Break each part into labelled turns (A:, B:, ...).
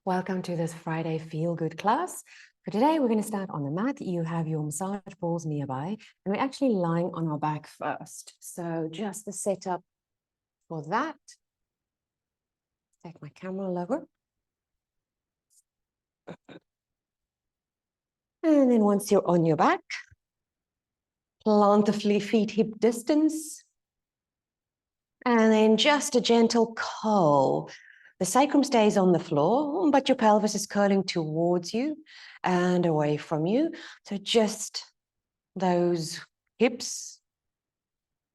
A: Welcome to this Friday Feel Good class. For today, we're going to start on the mat. You have your massage balls nearby, and we're actually lying on our back first. So just the setup for that. Take my camera lower. And then once you're on your back, plant the feet hip distance. And then just a gentle curl. The sacrum stays on the floor, but your pelvis is curling towards you and away from you. So just those hips,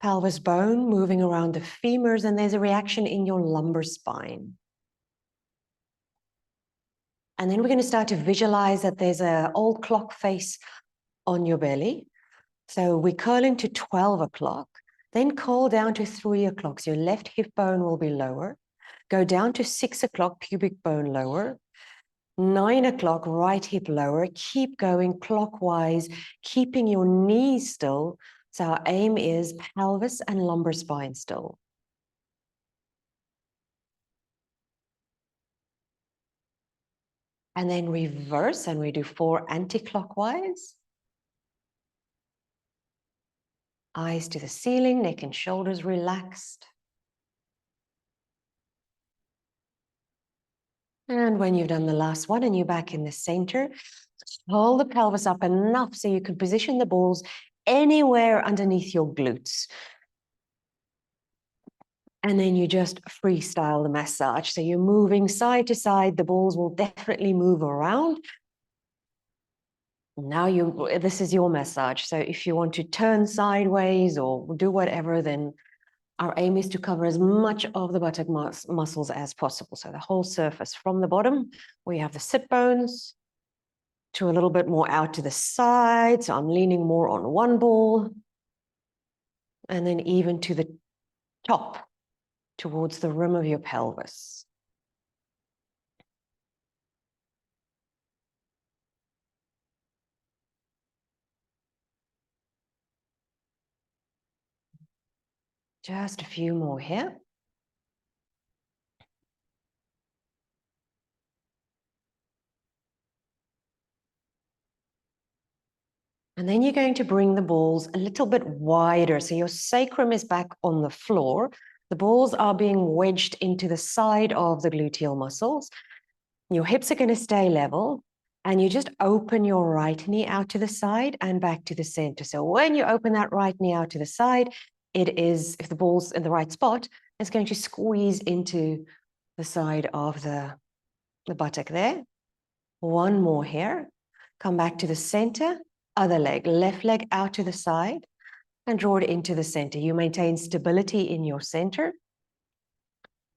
A: pelvis bone moving around the femurs, and there's a reaction in your lumbar spine. And then we're going to start to visualize that there's an old clock face on your belly. So we're curling to 12 o'clock, then curl down to 3 o'clock. So your left hip bone will be lower. Go down to 6 o'clock, pubic bone lower. 9 o'clock, right hip lower. Keep going clockwise, keeping your knees still. So our aim is pelvis and lumbar spine still. And then reverse, and we do 4 anti-clockwise. Eyes to the ceiling, neck and shoulders relaxed. And when you've done the last one and you're back in the center, hold the pelvis up enough so you can position the balls anywhere underneath your glutes. And then you just freestyle the massage. So you're moving side to side. The balls will definitely move around. Now this is your massage. So if you want to turn sideways or do whatever, then our aim is to cover as much of the buttock muscles as possible. So the whole surface from the bottom, we have the sit bones to a little bit more out to the side. So I'm leaning more on one ball. And then even to the top, towards the rim of your pelvis. Just a few more here. And then you're going to bring the balls a little bit wider. So your sacrum is back on the floor. The balls are being wedged into the side of the gluteal muscles. Your hips are going to stay level. And you just open your right knee out to the side and back to the center. So when you open that right knee out to the side, it is, if the ball's in the right spot, it's going to squeeze into the side of the buttock there. One more here. Come back to the center. Other leg, left leg out to the side and draw it into the center. You maintain stability in your center.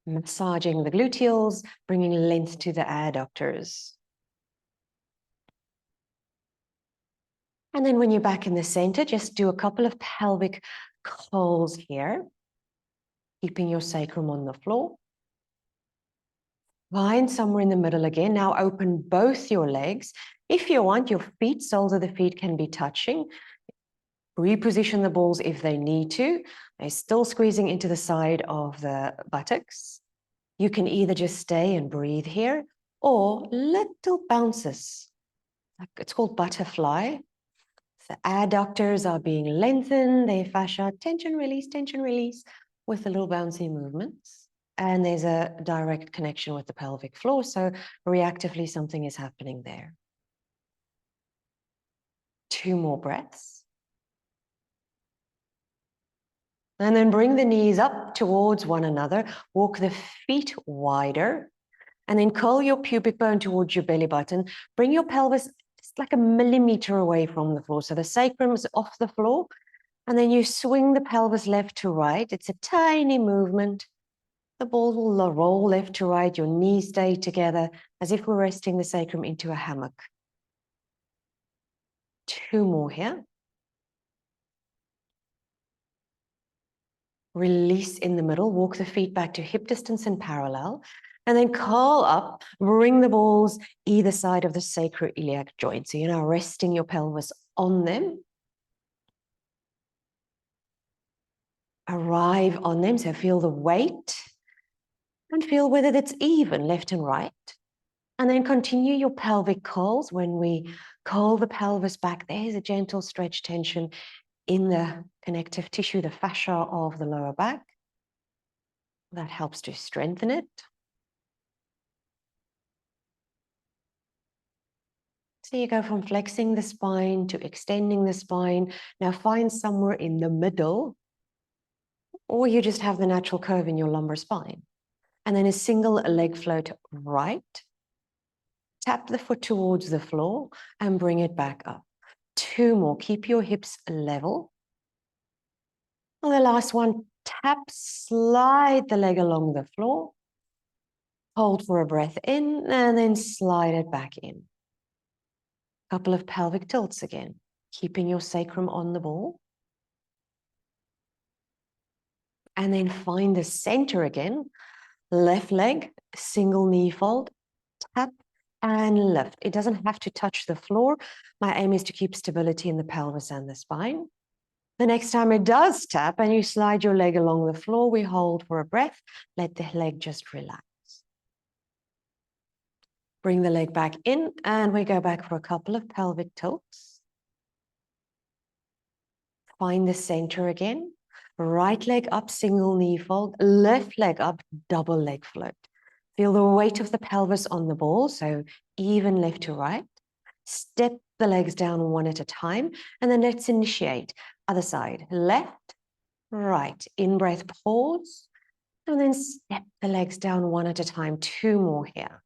A: Massaging the gluteals, bringing length to the adductors. And then when you're back in the center, just do a couple of pelvic curls here, keeping your sacrum on the floor. Find somewhere in the middle again. Now open both your legs. If you want, your feet, soles of the feet can be touching. Reposition the balls if they need to. They're still squeezing into the side of the buttocks. You can either just stay and breathe here or little bounces. It's called butterfly. The adductors are being lengthened, their fascia, tension, release, with the little bouncy movements. And there's a direct connection with the pelvic floor, so reactively something is happening there. 2 more breaths. And then bring the knees up towards one another, walk the feet wider, and then curl your pubic bone towards your belly button. Bring your pelvis just like a millimeter away from the floor. So the sacrum is off the floor, and then you swing the pelvis left to right. It's a tiny movement. The balls will roll left to right. Your knees stay together as if we're resting the sacrum into a hammock. 2 more here. Release in the middle, walk the feet back to hip distance and parallel, and then curl up, bring the balls either side of the sacroiliac joint. So you're now resting your pelvis on them. Arrive on them, so feel the weight and feel whether it's even left and right. And then continue your pelvic curls. When we curl the pelvis back, there's a gentle stretch tension in the connective tissue, the fascia of the lower back. That helps to strengthen it. So you go from flexing the spine to extending the spine. Now find somewhere in the middle, or you just have the natural curve in your lumbar spine. And then a single leg float right. Tap the foot towards the floor and bring it back up. 2 more. Keep your hips level. And the last one, tap, slide the leg along the floor. Hold for a breath in and then slide it back in. Couple of pelvic tilts again, keeping your sacrum on the ball. And then find the center again. Left leg, single knee fold, tap and lift. It doesn't have to touch the floor. My aim is to keep stability in the pelvis and the spine. The next time it does tap and you slide your leg along the floor, we hold for a breath. Let the leg just relax. Bring the leg back in and we go back for a couple of pelvic tilts. Find the center again. Right leg up, single knee fold. Left leg up, double leg float. Feel the weight of the pelvis on the ball, so even left to right. Step the legs down one at a time, and then let's initiate. Other side, left, right. In breath, pause, and then step the legs down one at a time. 2 more here.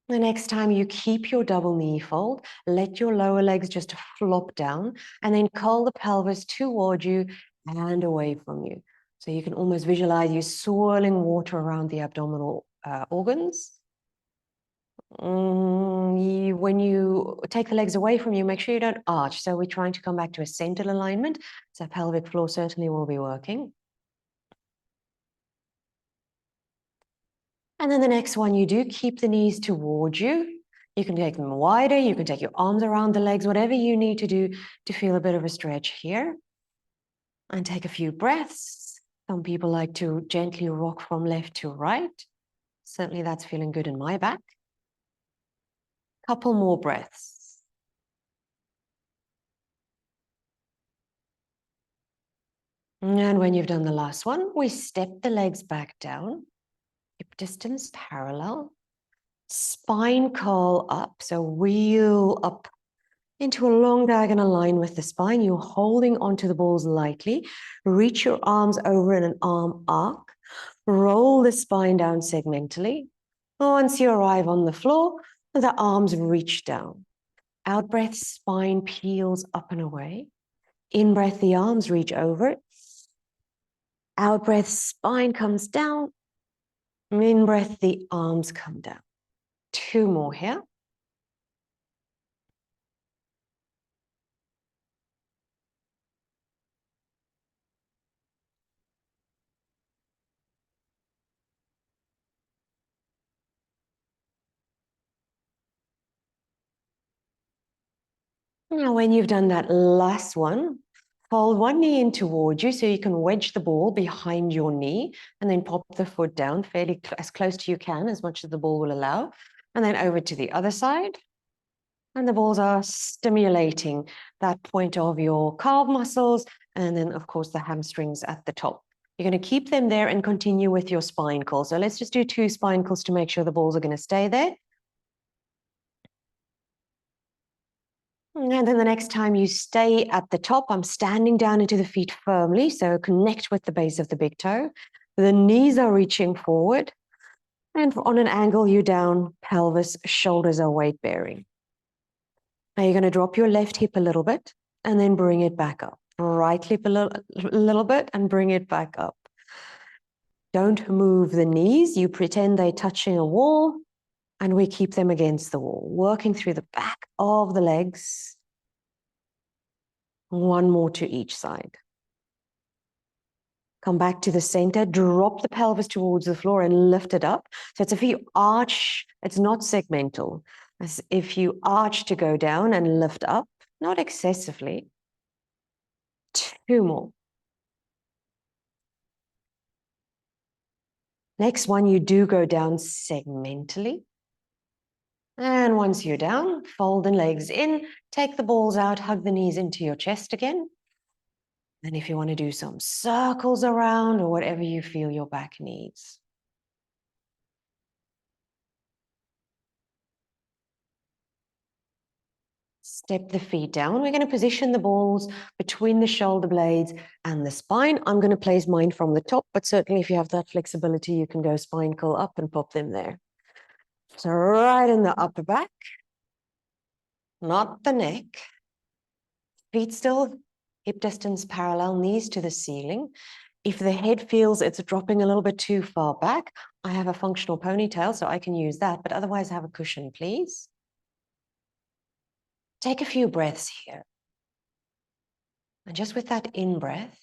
A: The next time you keep your double knee fold, let your lower legs just flop down and then curl the pelvis toward you and away from you. So you can almost visualize you swirling water around the abdominal organs. When you take the legs away from you, make sure you don't arch. So we're trying to come back to a centered alignment. So pelvic floor certainly will be working. And then the next one, you do keep the knees towards you. You can take them wider. You can take your arms around the legs, whatever you need to do to feel a bit of a stretch here. And take a few breaths. Some people like to gently rock from left to right. Certainly that's feeling good in my back. Couple more breaths. And when you've done the last one, we step the legs back down. Hip distance parallel. Spine curl up, so wheel up into a long diagonal line with the spine. You're holding onto the balls lightly. Reach your arms over in an arm arc. Roll the spine down segmentally. Once you arrive on the floor, the arms reach down. Out breath, spine peels up and away. In breath, the arms reach over. Out breath, spine comes down. In breath, the arms come down. 2 more here. Now, when you've done that last one, fold one knee in towards you so you can wedge the ball behind your knee and then pop the foot down fairly as close to you can, as much as the ball will allow. And then over to the other side. And the balls are stimulating that point of your calf muscles and then, of course, the hamstrings at the top. You're going to keep them there and continue with your spine curls. So let's just do 2 spine curls to make sure the balls are going to stay there. And then the next time you stay at the top, I'm standing down into the feet firmly. So connect with the base of the big toe. The knees are reaching forward. And on an angle, you down, pelvis, shoulders are weight bearing. Now you're going to drop your left hip a little bit and then bring it back up. Right hip a little bit and bring it back up. Don't move the knees. You pretend they're touching a wall and we keep them against the wall, working through the back of the legs. 1 more to each side. Come back to the center, drop the pelvis towards the floor and lift it up. So it's if you arch, it's not segmental. As if you arch to go down and lift up, not excessively. 2 more. Next one, you do go down segmentally. And once you're down, fold the legs in, take the balls out, hug the knees into your chest again. And if you want to do some circles around or whatever you feel your back needs. Step the feet down. We're going to position the balls between the shoulder blades and the spine. I'm going to place mine from the top, but certainly if you have that flexibility, you can go spine curl up and pop them there. So right in the upper back, not the neck. Feet still hip distance parallel, knees to the ceiling. If the head feels it's dropping a little bit too far back, I have a functional ponytail, so I can use that, but otherwise have a cushion, please. Take a few breaths here. And just with that in-breath,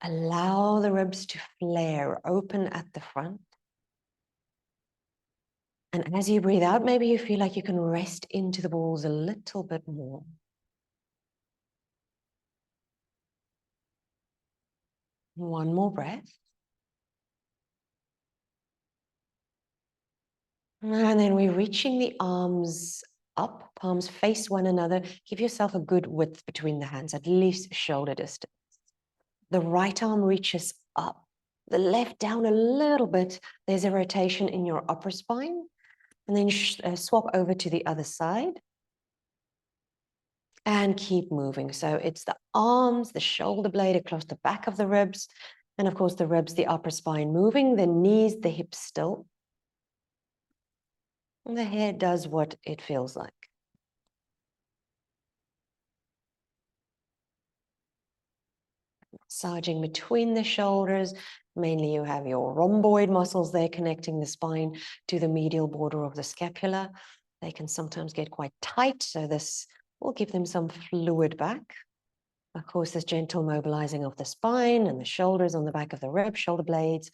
A: allow the ribs to flare open at the front. And as you breathe out, maybe you feel like you can rest into the balls a little bit more. One more breath. And then we're reaching the arms up, palms face one another. Give yourself a good width between the hands, at least shoulder distance. The right arm reaches up, the left down a little bit. There's a rotation in your upper spine. And then swap over to the other side. And keep moving. So it's the arms, the shoulder blade across the back of the ribs. And of course, the ribs, the upper spine moving, the knees, the hips still. And the head does what it feels like. Massaging between the shoulders. Mainly you have your rhomboid muscles there connecting the spine to the medial border of the scapula. They can sometimes get quite tight, so this will give them some fluid back. Of course, this gentle mobilizing of the spine and the shoulders on the back of the rib, shoulder blades,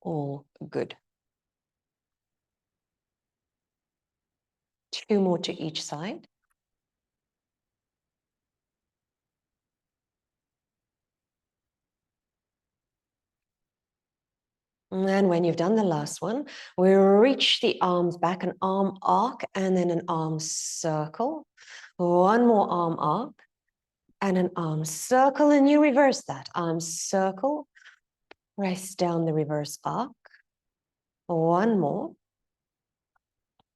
A: all good. 2 more to each side. And when you've done the last one, we reach the arms back, an arm arc, and then an arm circle. One more arm arc, and an arm circle, and you reverse that. Arm circle, press down the reverse arc. One more.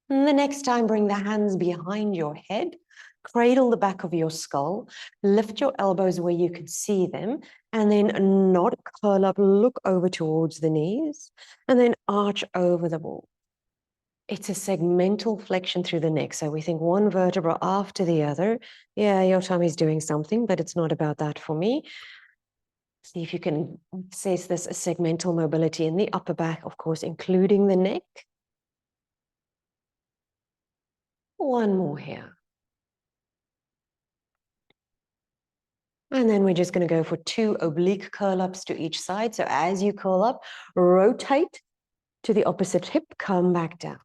A: And the next time, bring the hands behind your head, cradle the back of your skull, lift your elbows where you can see them, and then nod, curl up, look over towards the knees, and then arch over the ball. It's a segmental flexion through the neck. So we think one vertebra after the other. Yeah, your tummy's doing something, but it's not about that for me. See if you can access this segmental mobility in the upper back, of course, including the neck. One more here. And then we're just going to go for 2 oblique curl-ups to each side. So as you curl up, rotate to the opposite hip, come back down.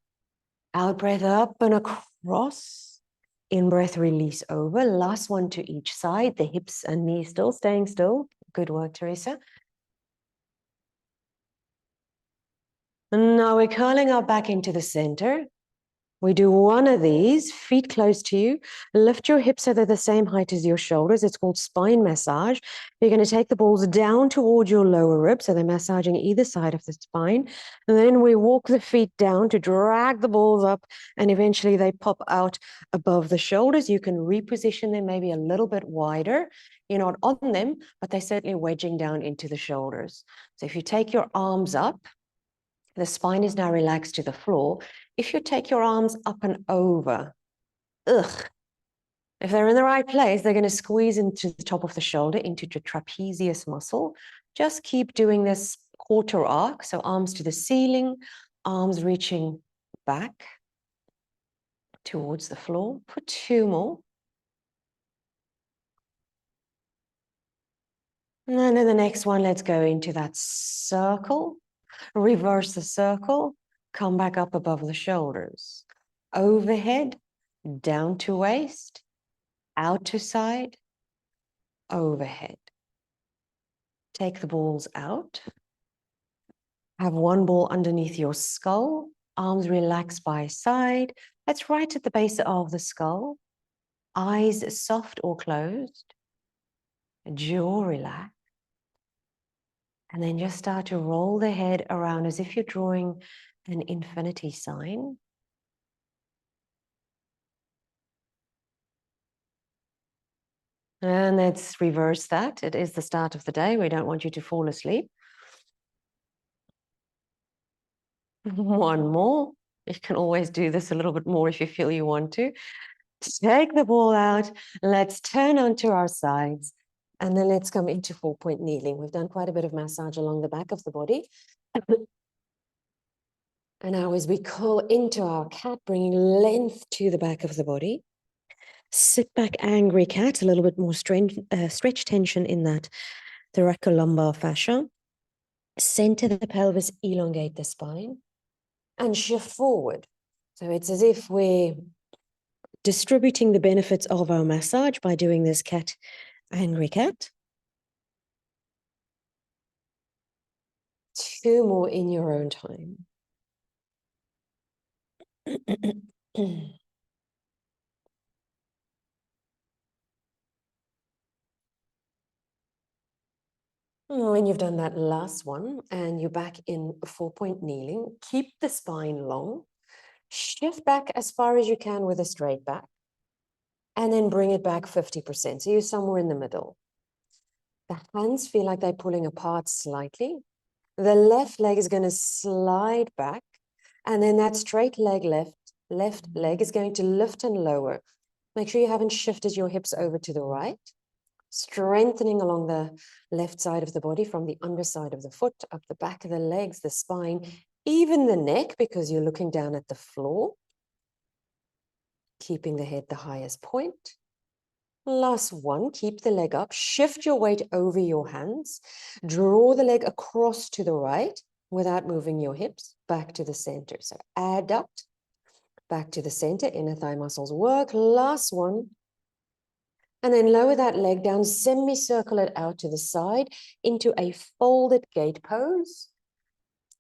A: Out breath up and across. In breath, release over. Last one to each side, the hips and knees still staying still. Good work, Teresa. And now we're curling our back into the center. We do one of these, feet close to you. Lift your hips so they're the same height as your shoulders. It's called spine massage. You're going to take the balls down toward your lower ribs, so they're massaging either side of the spine. And then we walk the feet down to drag the balls up, and eventually they pop out above the shoulders. You can reposition them maybe a little bit wider. You're not on them, but they're certainly wedging down into the shoulders. So if you take your arms up, the spine is now relaxed to the floor. If you take your arms up and over, if they're in the right place, they're going to squeeze into the top of the shoulder, into the trapezius muscle. Just keep doing this quarter arc. So arms to the ceiling, arms reaching back towards the floor. For 2 more. And then the next one, let's go into that circle. Reverse the circle, come back up above the shoulders. Overhead, down to waist, out to side, overhead. Take the balls out. Have one ball underneath your skull, arms relaxed by side. That's right at the base of the skull. Eyes soft or closed. Jaw relaxed. And then just start to roll the head around as if you're drawing an infinity sign. And let's reverse that. It is the start of the day. We don't want you to fall asleep. One more. You can always do this a little bit more if you feel you want to. Take the ball out. Let's turn onto our sides. And then let's come into 4-point kneeling. We've done quite a bit of massage along the back of the body. And now as we curl into our cat, bringing length to the back of the body. Sit back, angry cat, a little bit more stretch tension in that thoracolumbar fascia. Center the pelvis, elongate the spine, and shift forward. So it's as if we're distributing the benefits of our massage by doing this cat, angry cat. 2 more in your own time. When you've done that last one and you're back in 4-point kneeling, keep the spine long, shift back as far as you can with a straight back, and then bring it back 50%. So you're somewhere in the middle. The hands feel like they're pulling apart slightly. The left leg is going to slide back, and then that straight leg left leg is going to lift and lower. Make sure you haven't shifted your hips over to the right. Strengthening along the left side of the body from the underside of the foot, up the back of the legs, the spine, even the neck, because you're looking down at the floor. Keeping the head the highest point. Last one, keep the leg up, shift your weight over your hands, draw the leg across to the right without moving your hips, back to the center. So adduct, back to the center, inner thigh muscles work. Last one. And then lower that leg down, semicircle it out to the side into a folded gate pose.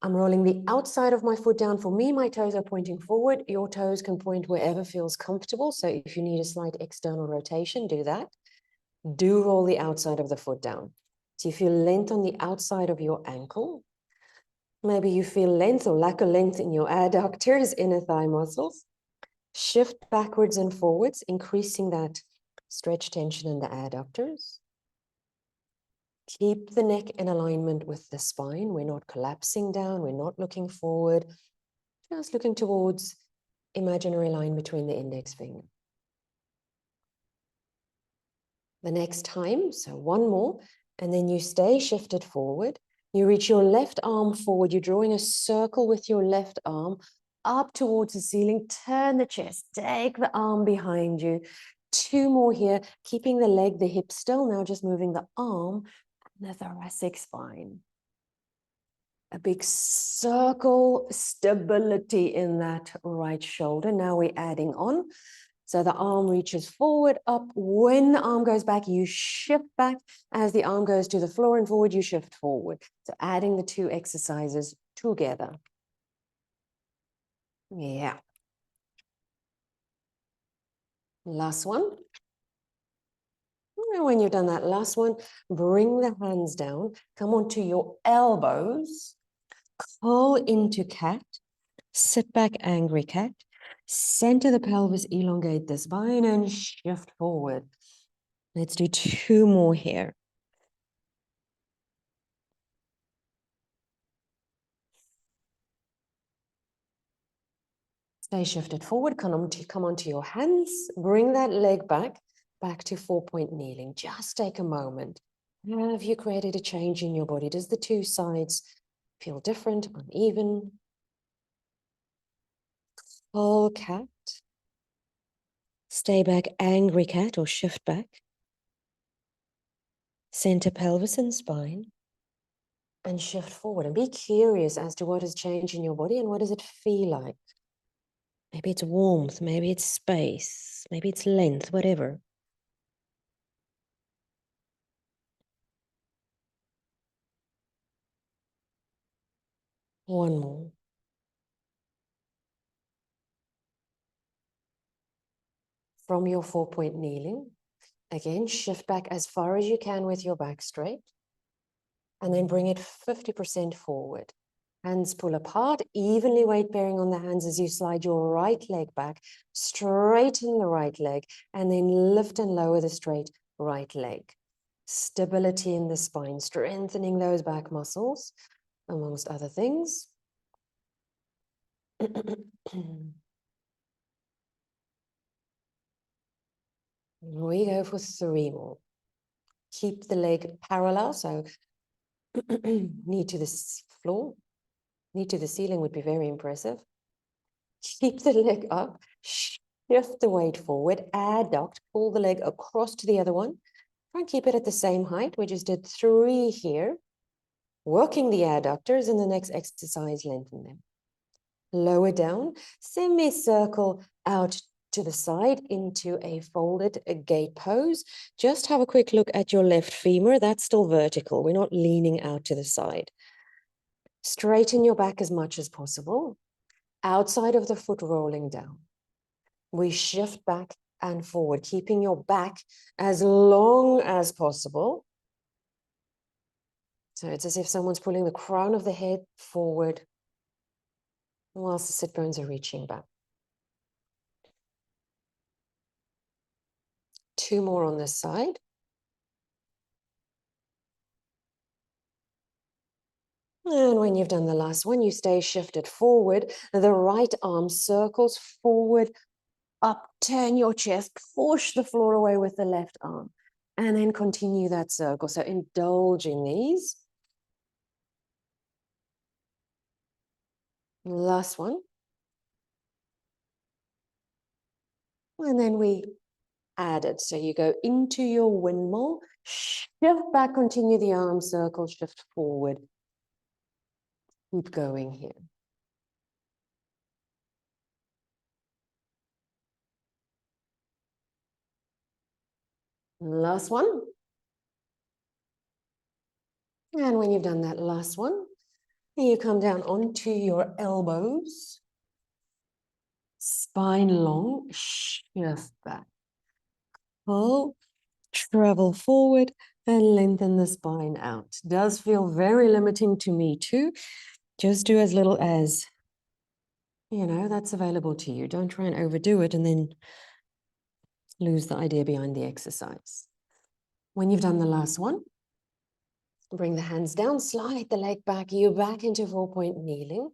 A: I'm rolling the outside of my foot down. For me, my toes are pointing forward. Your toes can point wherever feels comfortable. So if you need a slight external rotation, do that. Do roll the outside of the foot down. So you feel length on the outside of your ankle. Maybe you feel length or lack of length in your adductors, inner thigh muscles. Shift backwards and forwards, increasing that stretch tension in the adductors. Keep the neck in alignment with the spine. We're not collapsing down. We're not looking forward. Just looking towards imaginary line between the index finger. The next time, so one more, and then you stay shifted forward. You reach your left arm forward. You're drawing a circle with your left arm up towards the ceiling. Turn the chest. Take the arm behind you. 2 more here, keeping the leg, the hip still. Now just moving the arm and the thoracic spine. A big circle, stability in that right shoulder. Now we're adding on. So the arm reaches forward, up. When the arm goes back, you shift back. As the arm goes to the floor and forward, you shift forward. So adding the 2 exercises together. Yeah. Last one. And when you've done that last one, bring the hands down. Come onto your elbows. Curl into cat. Sit back, angry cat. Center the pelvis, elongate the spine, and shift forward. Let's do 2 more here. Stay shifted forward, come onto your hands, bring that leg back to 4-point kneeling. Just take a moment. Have you created a change in your body? Does the 2 sides feel different, uneven? Full cat. Stay back, angry cat, or shift back. Center pelvis and spine. And shift forward. And be curious as to what has changed in your body and what does it feel like? Maybe it's warmth, maybe it's space, maybe it's length, whatever. One more. From your 4-point kneeling, again, shift back as far as you can with your back straight, and then bring it 50% forward. Hands pull apart, evenly weight bearing on the hands as you slide your right leg back, straighten the right leg, and then lift and lower the straight right leg. Stability in the spine, strengthening those back muscles, amongst other things. We go for 3 more. Keep the leg parallel, so knee to the floor. Knee to the ceiling would be very impressive. Keep the leg up, shift the weight forward, adduct, pull the leg across to the other one. Try and keep it at the same height. We just did 3 here. Working the adductors, in the next exercise, lengthen them. Lower down, semicircle out to the side into a folded gate pose. Just have a quick look at your left femur. That's still vertical. We're not leaning out to the side. Straighten your back as much as possible. Outside of the foot rolling down. We shift back and forward, keeping your back as long as possible. So it's as if someone's pulling the crown of the head forward whilst the sit bones are reaching back. 2 more on this side. And when you've done the last one, you stay shifted forward. The right arm circles forward, up, turn your chest, push the floor away with the left arm, and then continue that circle. So indulge in these. Last one. And then we add it. So you go into your windmill, shift back, continue the arm circle, shift forward. Keep going here. Last one. And when you've done that last one, you come down onto your elbows. Spine long, shift back. Pull, travel forward, and lengthen the spine out. Does feel very limiting to me too. Just do as little as, that's available to you. Don't try and overdo it and then lose the idea behind the exercise. When you've done the last one, bring the hands down, slide the leg back, you back into 4-point kneeling.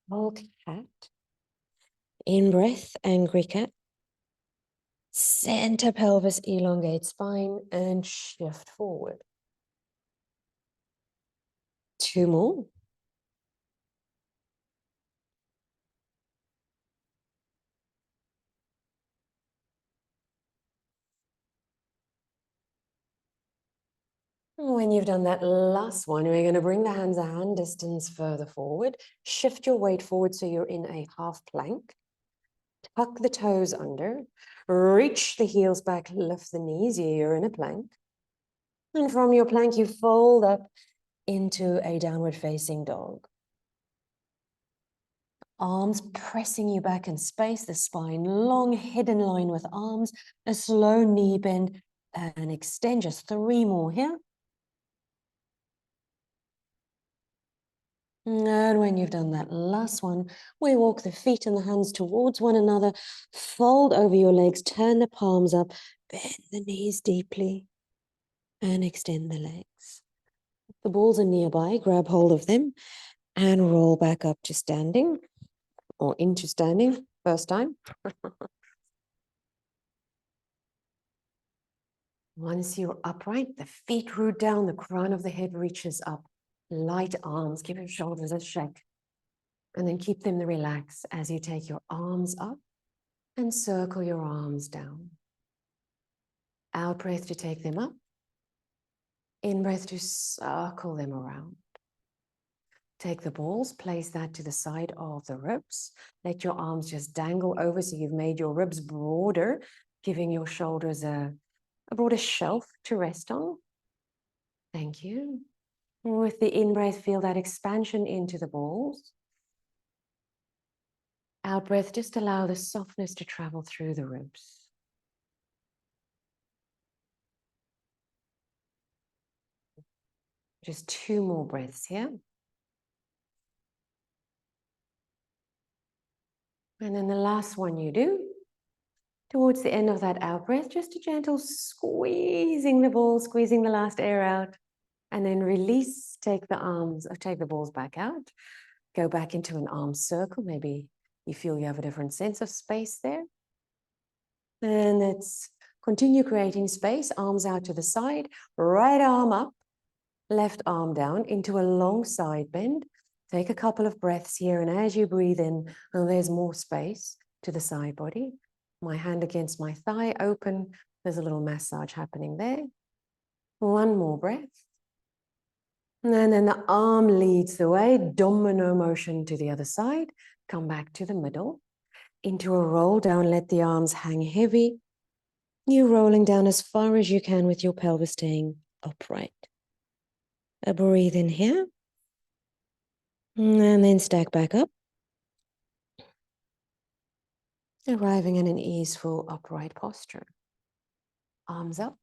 A: Cold cat. In breath, angry cat. Center pelvis, elongate spine, and shift forward. 2 more. When you've done that last one, we're going to bring the hands a hand distance further forward. Shift your weight forward so you're in a half plank. Tuck the toes under. Reach the heels back, lift the knees. You're in a plank. And from your plank, you fold up into a downward facing dog. Arms pressing you back in space, the spine long, head in line with arms, a slow knee bend and extend. Just 3 more here. And when you've done that last one, we walk the feet and the hands towards one another, fold over your legs, turn the palms up, bend the knees deeply, and extend the legs. If the balls are nearby, grab hold of them and roll back up to standing or into standing, first time. Once you're upright, the feet root down, the crown of the head reaches up. Light arms, give your shoulders a shake. And then keep them to relax as you take your arms up and circle your arms down. Out breath to take them up. In breath to circle them around. Take the balls, place that to the side of the ribs. Let your arms just dangle over so you've made your ribs broader, giving your shoulders a broader shelf to rest on. Thank you. With the in-breath, feel that expansion into the balls. Out-breath, just allow the softness to travel through the ribs. Just 2 more breaths here. And then the last one you do, towards the end of that out-breath, just a gentle squeezing the balls, squeezing the last air out, and then release, take the arms, or take the balls back out, go back into an arm circle. Maybe you feel you have a different sense of space there. And let's continue creating space, arms out to the side, right arm up, left arm down into a long side bend. Take a couple of breaths here, and as you breathe in, oh, there's more space to the side body. My hand against my thigh, open. There's a little massage happening there. One more breath. And then the arm leads the way, domino motion to the other side. Come back to the middle, into a roll down. Let the arms hang heavy. You're rolling down as far as you can with your pelvis staying upright. Breathe in here. And then stack back up. Arriving in an easeful upright posture. Arms up,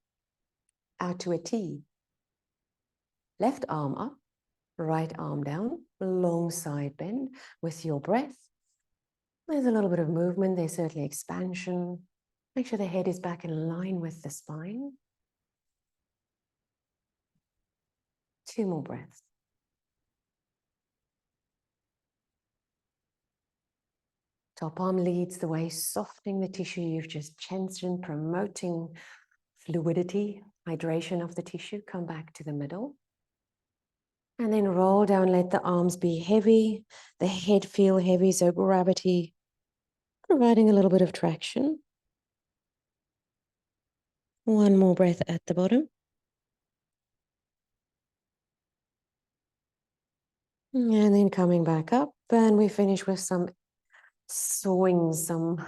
A: out to a T. Left arm up, right arm down, long side bend with your breath. There's a little bit of movement, there's certainly expansion. Make sure the head is back in line with the spine. 2 more breaths. Top arm leads the way, softening the tissue you've just tensioned, promoting fluidity, hydration of the tissue. Come back to the middle. And then roll down, let the arms be heavy, the head feel heavy, so gravity providing a little bit of traction. 1 more breath at the bottom. And then coming back up, and we finish with some swings, some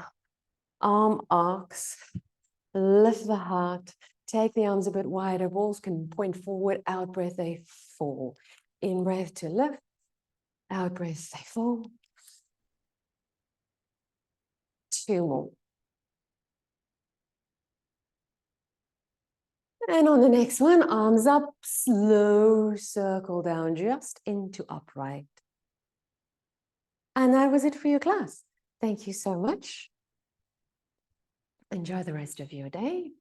A: arm arcs. Lift the heart, take the arms a bit wider, balls can point forward, out breath, they fall. In breath to lift, out breath, they fall. 2 more. And on the next one, arms up, slow circle down just into upright. And that was it for your class. Thank you so much. Enjoy the rest of your day.